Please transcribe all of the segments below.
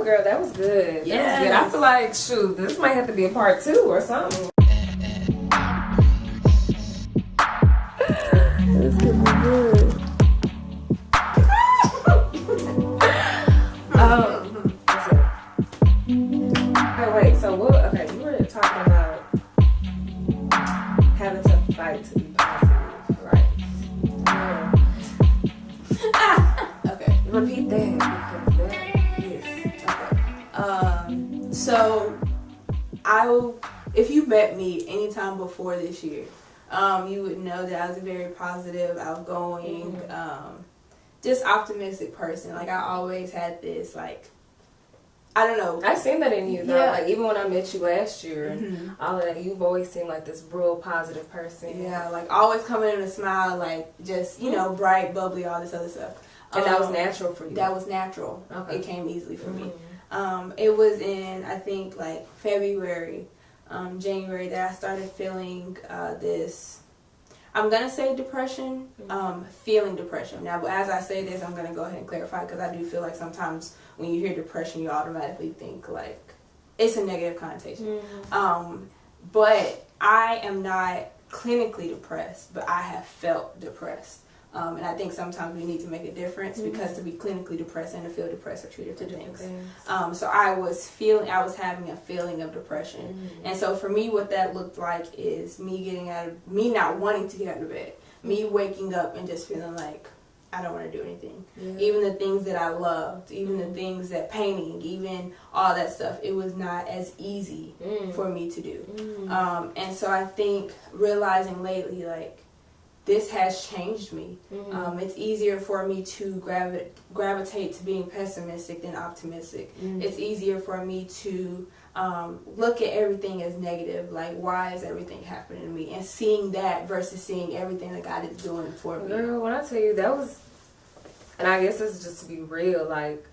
Ooh, girl, that was good. Yes. That was good. I feel like, shoot, this might have to be a part 2 or something. This could be good. Wait, so what? Okay, you were talking about having to fight to be positive, right? Okay. Repeat that because that is Okay. So if you met me anytime before this year, you would know that I was a very positive, outgoing, just optimistic person. Like, I always had this, like, I don't know. I seen that in you, though. Yeah. Like, even when I met you last year and all of that, you've always seemed like this real positive person. Yeah, like, always coming in with a smile, like, just, you know, bright, bubbly, all this other stuff. And that was natural for you? That was natural. Okay. It came easily for me. It was in, I think, like, February, January, that I started feeling this, I'm going to say depression, feeling depression. Now, as I say this, I'm going to go ahead and clarify, because I do feel like sometimes when you hear depression, you automatically think, like, it's a negative connotation. But I am not clinically depressed, but I have felt depressed. And I think sometimes we need to make a difference, because to be clinically depressed and to feel depressed are two different things. So I was having a feeling of depression. And so for me, what that looked like is me not wanting to get out of bed, me waking up and just feeling like I don't want to do anything. Even the things that I loved, even the things that painting, even all that stuff, it was not as easy for me to do. And so I think realizing lately, like, this has changed me. It's easier for me to gravitate to being pessimistic than optimistic. It's easier for me to look at everything as negative. Like, why is everything happening to me? And seeing that versus seeing everything that God is doing for me. Girl, when I tell you, that was, and I guess this is just to be real, like,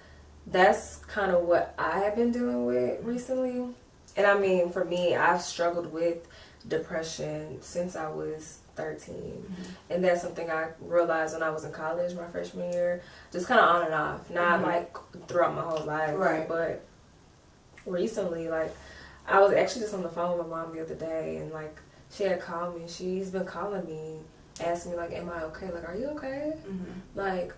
that's kind of what I have been dealing with recently. And I mean, for me, I've struggled with depression since I was 13. And that's something I realized when I was in college my freshman year, just kind of on and off, not like throughout my whole life, right? But recently, like, I was actually just on the phone with my mom the other day, and like, she had called me. She's been calling me, asking me like, am I okay? Like, are you okay? Like,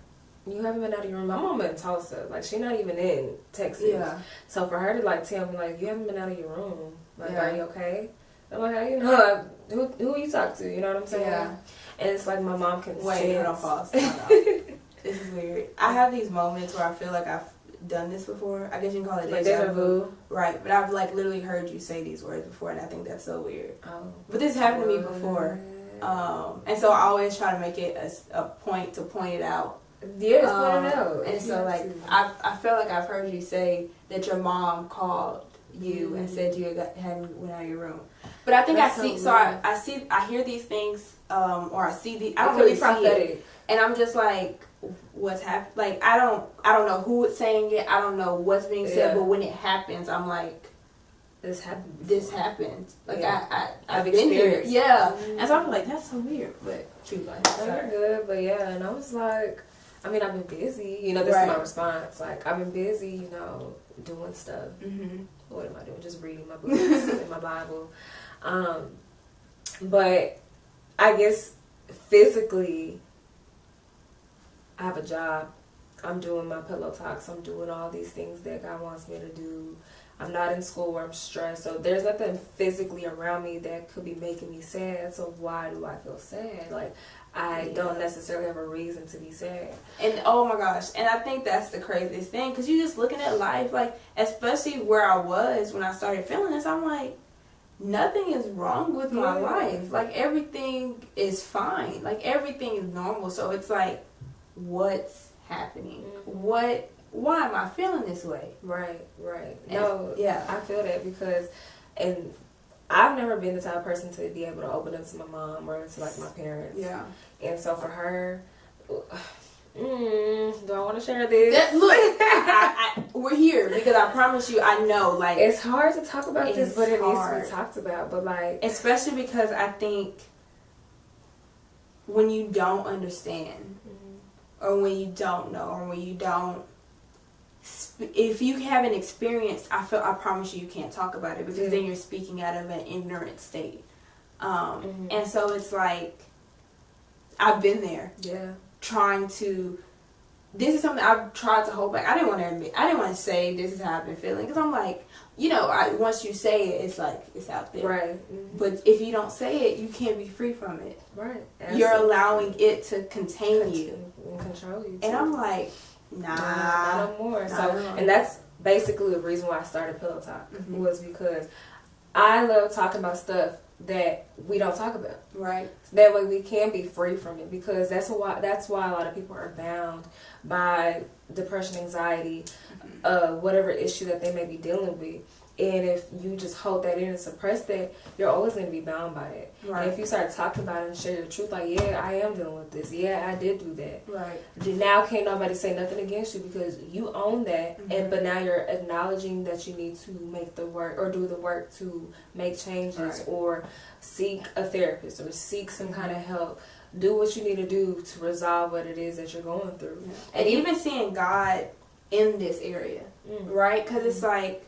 you haven't been out of your room. My mom in Tulsa, like, she's not even in Texas. So for her to like tell me like, you haven't been out of your room, like, are you okay? I'm like, how you know? Who you talk to? You know what I'm saying? Yeah. And it's like my mom can Wait, hold on, pause. This is weird. I have these moments where I feel like I've done this before. I guess you can call it deja vu. Right, but I've like literally heard you say these words before, and I think that's so weird. But this happened to me before. And so I always try to make it a point to point it out. Yeah, just point it out. And so like, I feel like I've heard you say that your mom called you and said you hadn't went out of your room. But I think that's I hear these things, or I see the, I don't really see it, and I'm just like, what's happening? Like, I don't know who is saying it, I don't know what's being said, but when it happens, I'm like, this happened. Like, I've been here, and so I'm like, that's so weird, but true, like, sorry. Good, but yeah, and I was like, I mean, I've been busy, you know, this is my response, like, I've been busy, you know, doing stuff. What am I doing? Just reading my books and my Bible. But I guess physically, I have a job. I'm doing my pillow talks. I'm doing all these things that God wants me to do. I'm not in school where I'm stressed. So there's nothing physically around me that could be making me sad. So why do I feel sad? Like, I don't necessarily have a reason to be sad. And oh my gosh, and I think that's the craziest thing, because you're just looking at life, like, especially where I was when I started feeling this, I'm like, nothing is wrong with my life. Like, everything is fine. Like, everything is normal. So it's like, what's happening? Why am I feeling this way? Right. And, no, I feel that because, and I've never been the type of person to be able to open up to my mom or to like my parents. Yeah. And so for her, do I want to share this? Look, we're here because I promise you, I know, like, it's hard to talk about this, but it needs to be talked about. But like, especially because I think when you don't understand, or when you don't know, or when you don't if you haven't experienced, I promise you can't talk about it, because then you're speaking out of an ignorant state. And so it's like, I've been there. Yeah. Trying to, this is something I've tried to hold back. I didn't want to admit, I didn't want to say this is how I've been feeling, because I'm like, once you say it, it's like, it's out there. Right. But if you don't say it, you can't be free from it. Right. Absolutely. You're allowing it to contain you. And control you. And I'm like, nah, not no more. And that's basically the reason why I started Pillow Talk, was because I love talking about stuff that we don't talk about. Right. So that way we can be free from it, because that's why a lot of people are bound by depression, anxiety, whatever issue that they may be dealing with. And if you just hold that in and suppress that, you're always going to be bound by it. Right. And if you start talking about it and share the truth, like, yeah, I am dealing with this. Yeah, I did do that. Right. Now can't nobody say nothing against you, because you own that. But now you're acknowledging that you need to make the work, or do the work to make changes, or seek a therapist, or seek some kind of help. Do what you need to do to resolve what it is that you're going through. Yeah. And even seeing God in this area, right? Because it's like,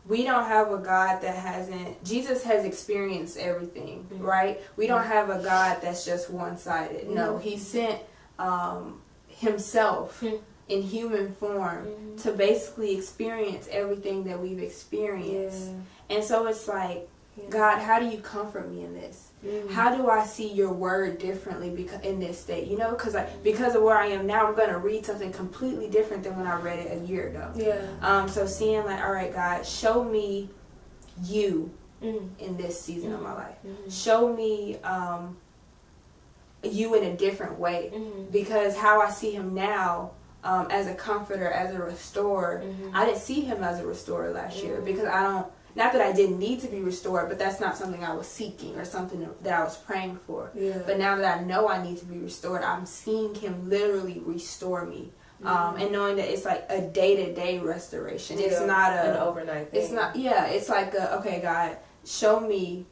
we don't have a God that hasn't, Jesus has experienced everything, right? We don't have a God that's just one-sided. No, he sent himself in human form to basically experience everything that we've experienced. Yeah. And so it's like, God, how do you comfort me in this? How do I see your word differently in this state? Because of where I am now, I'm going to read something completely different than when I read it a year ago. Yeah. So seeing like, all right, God, show me you in this season of my life. Show me you in a different way. Because how I see him now, as a comforter, as a restorer, I didn't see him as a restorer last year, because not that I didn't need to be restored, but that's not something I was seeking or something that I was praying for. Yeah. But now that I know I need to be restored, I'm seeing him literally restore me. And knowing that it's like a day-to-day restoration. Yeah. It's not an overnight thing. It's not, it's like, okay, God, show me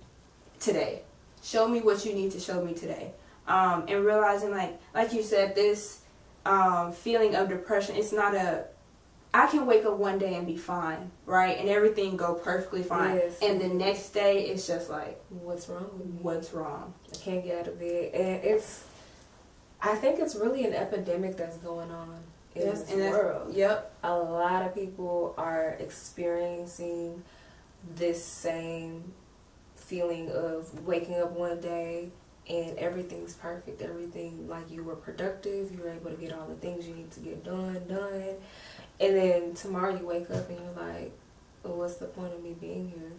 today. Show me what you need to show me today. And realizing, like you said, this feeling of depression, it's not I can wake up one day and be fine, right? And everything go perfectly fine. Yes. And the next day, it's just like, what's wrong with me? What's wrong? I can't get out of bed. And I think it's really an epidemic that's going on in this world. Yep. A lot of people are experiencing this same feeling of waking up one day and everything's perfect. Everything, like, you were productive. You were able to get all the things you need to get done. And then tomorrow you wake up and you're like, well, what's the point of me being here?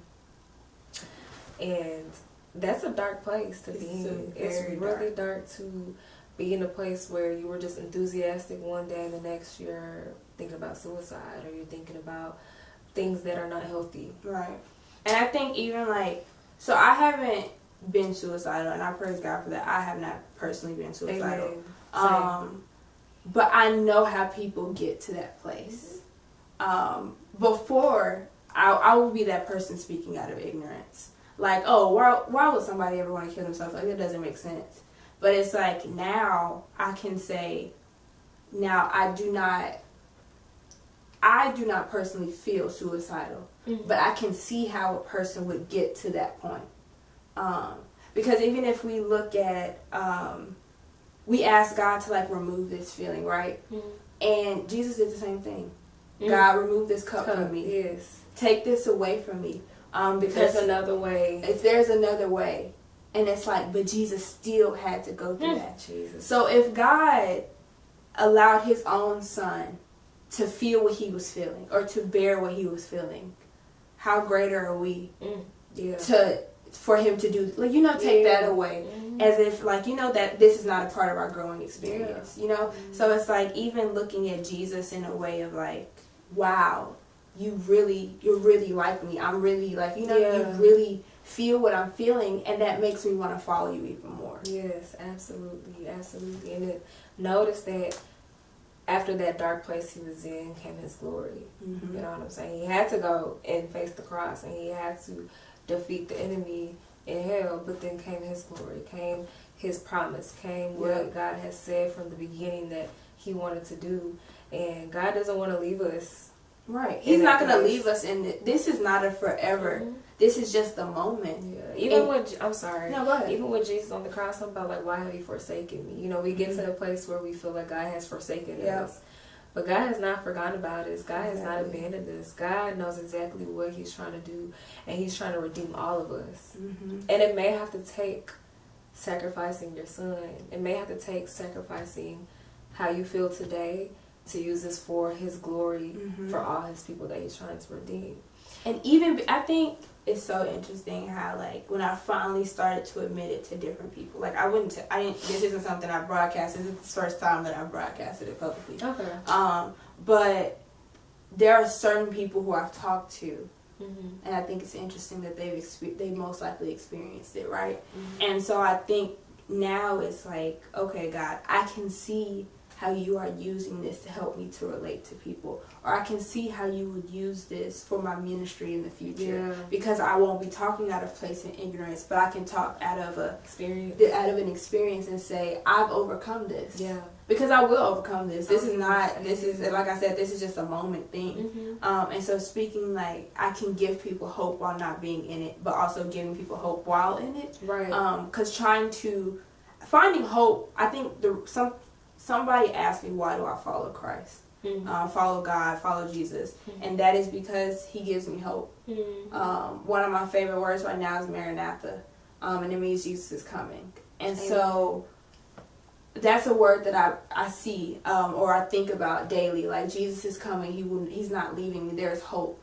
And that's a dark place to be in. It's really dark to be in a place where you were just enthusiastic one day and the next you're thinking about suicide, or you're thinking about things that are not healthy. Right. And I think even so I haven't been suicidal, and I praise God for that. I have not personally been suicidal. But I know how people get to that place. Before, I would be that person speaking out of ignorance. Like, oh, why would somebody ever want to kill themselves? Like, that doesn't make sense. But it's like, now I can say, now I do not personally feel suicidal. But I can see how a person would get to that point. Because even if we look at, we ask God to remove this feeling, right? And Jesus did the same thing. God, remove this cup from me. Yes. Take this away from me. Because there's another way. If there's another way. And it's like, but Jesus still had to go through that. Jesus. So if God allowed his own son to feel what he was feeling, or to bear what he was feeling, how greater are we for him to do, take that away, as if that this is not a part of our growing experience, So it's like, even looking at Jesus in a way of wow, you're really like me. I'm really you really feel what I'm feeling, and that makes me want to follow you even more. Yes, absolutely. And notice that after that dark place he was in came his glory. You know what I'm saying? He had to go and face the cross, and he had to defeat the enemy in hell, but then came his glory, came his promise, came what God has said from the beginning that he wanted to do. And God doesn't want to leave us Right. He's not going to leave us in it. This is not a forever. Mm-hmm. This is just the moment. Yeah. Even with, I'm sorry. No, go ahead. Even with Jesus on the cross, I'm about like, why have you forsaken me? You know, we get to a place where we feel like God has forsaken us. But God has not forgotten about us. God has not abandoned us. God knows exactly what he's trying to do. And he's trying to redeem all of us. Mm-hmm. And it may have to take sacrificing your son. It may have to take sacrificing how you feel today to use this for his glory, for all his people that he's trying to redeem. And even, I think it's so interesting how, like, when I finally started to admit it to different people, like, this isn't something I broadcasted. This is the first time that I broadcasted it publicly. Okay. But there are certain people who I've talked to, and I think it's interesting that they've most likely experienced it, right? And so I think now it's like, okay, God, I can see how you are using this to help me to relate to people, or I can see how you would use this for my ministry in the future, because I won't be talking out of place in ignorance, but I can talk out of an experience and say, I've overcome this. Because I will overcome this. This is like I said, this is just a moment thing. And so speaking, like, I can give people hope while not being in it, but also giving people hope while in it. Right. Because finding hope, I think somebody asked me, why do I follow Christ? Follow God, follow Jesus. And that is because he gives me hope. One of my favorite words right now is Maranatha. And it means Jesus is coming. And so that's a word that I see or I think about daily. Like, Jesus is coming. He's not leaving me. There's hope.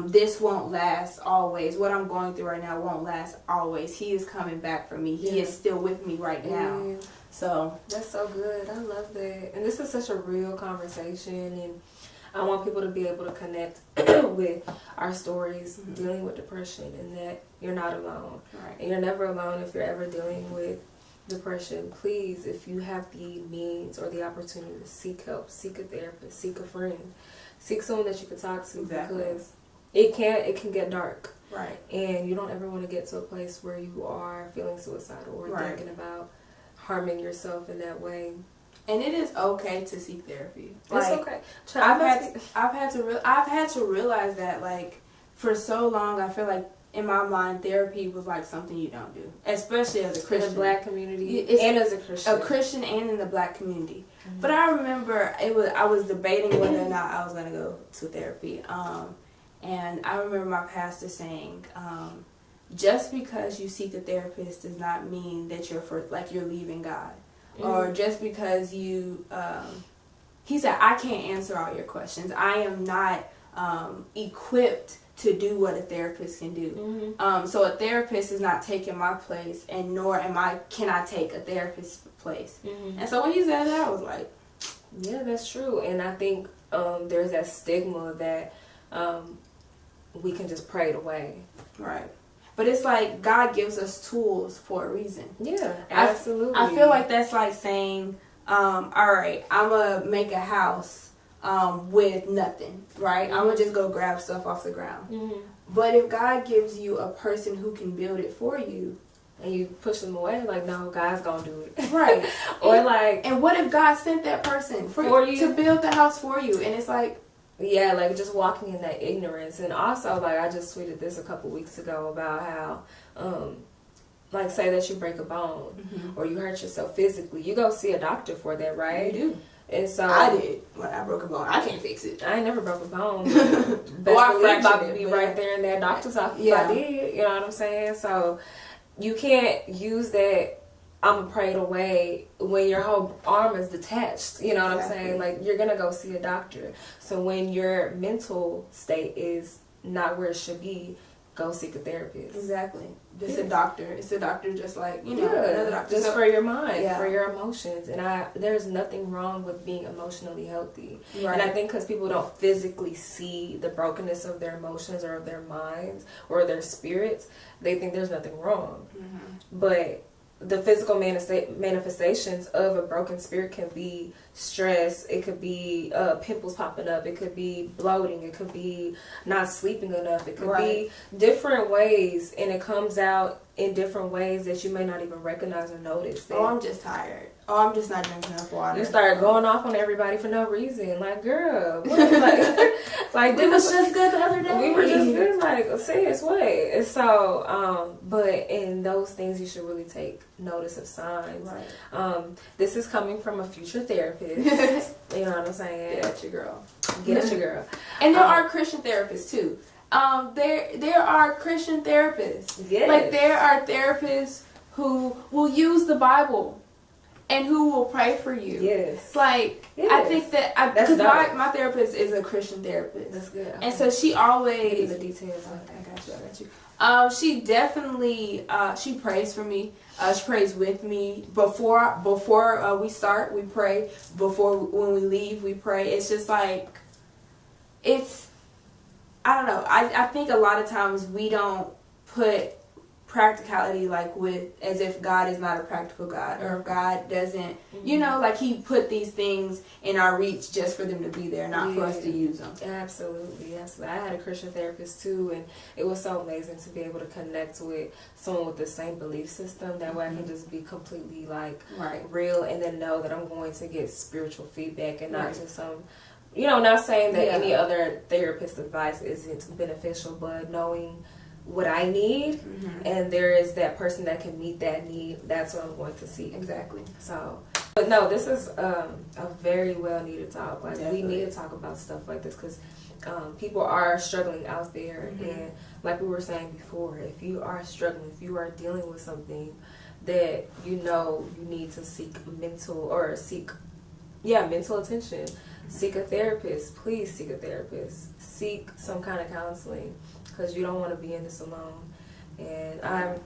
This won't last always. What I'm going through right now won't last always. He is coming back for me. He is still with me right now. So that's so good. I love that. And this is such a real conversation, and I want people to be able to connect with our stories dealing with depression, and that you're not alone. Right. And you're never alone if you're ever dealing with depression. Please, if you have the means or the opportunity to seek help, seek a therapist, seek a friend, seek someone that you can talk to, because it can get dark. Right. And you don't ever want to get to a place where you are feeling suicidal or thinking about harming yourself in that way. And it is okay to seek therapy. It's okay. I've had to realize that, like, for so long I feel like in my mind therapy was like something you don't do, especially as a Christian. In the black community and as a Christian. A Christian and in the black community. But I remember I was debating whether or not I was going to go to therapy. And I remember my pastor saying, just because you seek a therapist does not mean that you're leaving God. Or just because he said, I can't answer all your questions. I am not equipped to do what a therapist can do. So a therapist is not taking my place, and nor can I take a therapist's place. And so when he said that, I was like, yeah, that's true. And I think there's that stigma that we can just pray it away. Right. But it's like God gives us tools for a reason. Yeah, absolutely. I feel like that's like saying, all right, I'm going to make a house with nothing, right? I'm going to just go grab stuff off the ground. But if God gives you a person who can build it for you, and you push them away, like, no, God's going to do it. Right. And what if God sent that person for you to build the house for you? And it's like, yeah, like, just walking in that ignorance. And also, like, I just tweeted this a couple weeks ago about how, like, say that you break a bone or you hurt yourself physically. You go see a doctor for that, right? You do. And so I did. When I broke a bone, I can't fix it. I ain't never broke a bone. I'd be right there in that doctor's office if I did. You know what I'm saying? So you can't use that I'm prayed away when your whole arm is detached. You know what I'm saying? Like, you're going to go see a doctor. So when your mental state is not where it should be, go seek a therapist. Exactly. Just a doctor. It's a doctor just like, another doctor. Just for your mind, for your emotions. And there's nothing wrong with being emotionally healthy. Right. And I think because people don't physically see the brokenness of their emotions or of their minds or their spirits, they think there's nothing wrong. But the physical manifestations of a broken spirit can be stress. It could be pimples popping up. It could be bloating. It could be not sleeping enough. It could be different ways, and it comes out in different ways that you may not even recognize or notice. Oh, I'm just tired. Oh, I'm just not drinking enough water. You start going off on everybody for no reason. Like, girl, what? like we was just good the other day. We were just good, like, sis, what? And so, but in those things, you should really take notice of signs. Right. This is coming from a future therapist. You know what I'm saying? Get at your girl. Get at your girl. And there are Christian therapists too. There are Christian therapists. Yes. Like, there are therapists who will use the Bible and who will pray for you. Yes. Like, yes. I think that because my therapist is a Christian therapist. That's good. Okay. And so she always the details. I got you. She definitely she prays for me. She prays with me before we start. We pray when we leave. We pray. It's just like I don't know. I think a lot of times we don't put practicality as if God is not a practical God, or if God doesn't, like he put these things in our reach just for them to be there, not for us to use them. Absolutely. I had a Christian therapist too, and it was so amazing to be able to connect with someone with the same belief system. That way I can just be completely real, and then know that I'm going to get spiritual feedback and not just some, not saying that any other therapist advice isn't beneficial, but knowing what I need, and there is that person that can meet that need, that's what I'm going to seek. Exactly. So, but no, this is a very well needed talk. Like, Definitely. we need to talk about stuff like this, because people are struggling out there, and like we were saying before, if you are struggling, if you are dealing with something that you need to seek mental attention, seek a therapist. Please seek a therapist. Seek some kind of counseling, because you don't want to be in this alone. And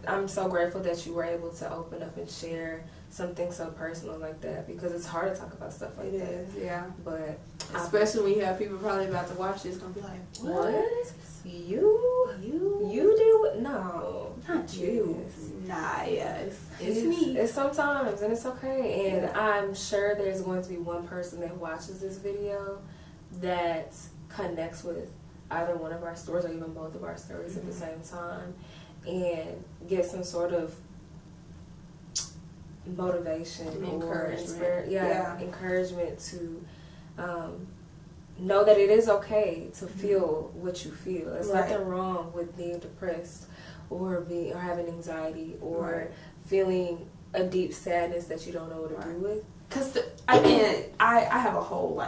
I'm so grateful that you were able to open up and share something so personal like that, because it's hard to talk about stuff like that. It is, yeah. But especially when you have people probably about to watch this, gonna be like, what? You do it? No, not you. Yes. Nah, yes, it's me. It's sometimes, and it's okay. And I'm sure there's going to be one person that watches this video that connects with either one of our stories, or even both of our stories at the same time, and get some sort of motivation or encouragement to know that it is okay to feel what you feel. There's nothing wrong with being depressed, or having anxiety, or feeling a deep sadness that you don't know what to do with. Because I have a whole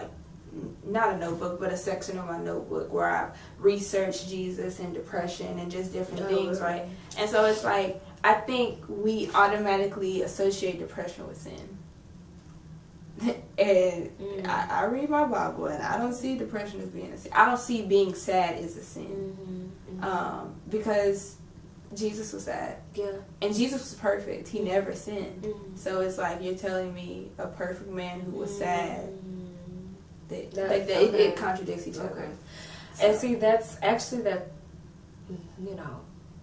not a notebook, but a section of my notebook where I research Jesus and depression and just different things, right? And so it's like, I think we automatically associate depression with sin. And I read my Bible, and I don't see depression as being a sin. I don't see being sad as a sin. Because Jesus was sad. Yeah. And Jesus was perfect. He never sinned. So it's like, you're telling me a perfect man who was sad. It contradicts each other. So. And see, that's actually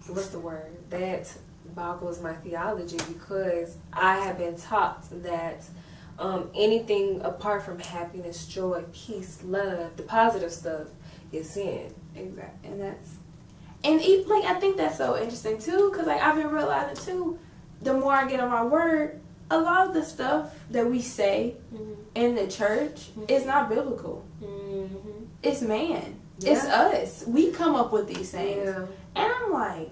what's the word? That boggles my theology, because I have been taught that anything apart from happiness, joy, peace, love, the positive stuff, is sin. Exactly. And I think that's so interesting too, because I've been realizing too, the more I get on my word, a lot of the stuff that we say in the church is not biblical. It's man. Yeah. It's us. We come up with these things. Yeah. And I'm like,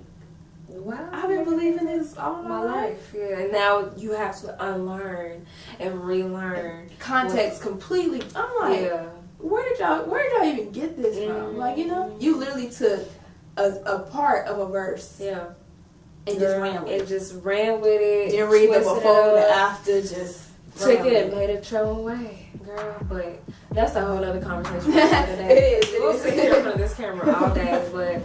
wow, I've been believing this all my life. Yeah. And now you have to unlearn and relearn. Context completely. I'm like, where did y'all even get this from? Like, you literally took a part of a verse. Yeah. And just ran with it. Didn't read the before and the after, just took it and made it throw away, girl. But that's a whole other conversation for another day. We'll sit here in front of this camera all day. But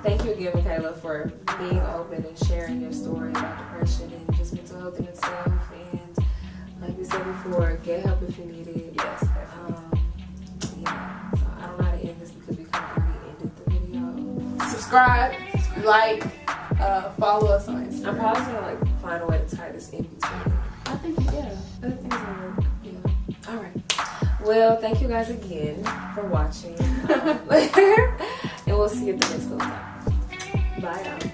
thank you again, Michaela, for being open and sharing your story about depression and just mental health in itself. And like we said before, get help if you need it. Yes, definitely. So I don't know how to end this, because we kind of already ended the video. Subscribe, like. Follow us on Instagram. I'm probably gonna find a way to tie this in between. I think, yeah. I think it's gonna work. Yeah. All right. Well, thank you guys again for watching. And we'll see you at the next one. Bye, y'all.